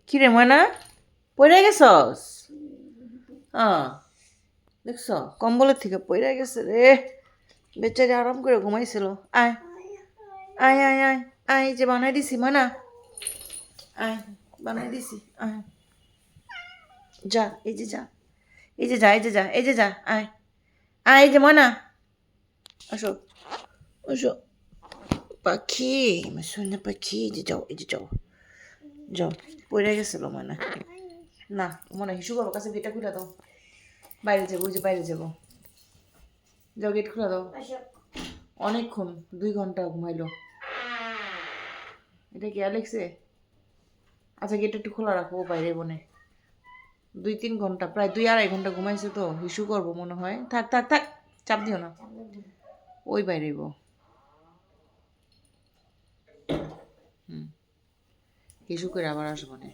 কি রে ময়না পড়ে গেছস? দেখছ কম্বলের থেকে পড়ে গেছে রে, বেচারি আরাম করে ঘুমাইছিল। আয় আয় আয় আয় আয়, এই যে বানাই দিছি ময়না, আয় বানাই দিছি, আয় যা, এই যে যা, এই যে যা, এই যে যা, এই যে যা, আয় আয়, এই যে ময়না, আসো আসো পাখি, আমার সোনা পাখি, এই যে যাও, এই যে যাও, যাও, পড়ে গেছিল ময়না। না মনে হিসু বাবার কাছে গেটটা খুলে দাও, বাইরে যাবো, ওই যে বাইরে যাবো, যাও গেট খুলে দাও। অনেকক্ষণ 2 ঘন্টা ঘুমাইলো। এটা কি অ্যালেক্সে? আচ্ছা গেট একটু খোলা রাখো, ও বাইরে বনে 2-3 ঘন্টা, প্রায় 2-2.5 ঘন্টা ঘুমাইছে তো, হিসু করবো মনে হয়। থাক থাক থাক, চাপ দিও না, ওই বাইরেব। হিসু করে আবার আসবো না।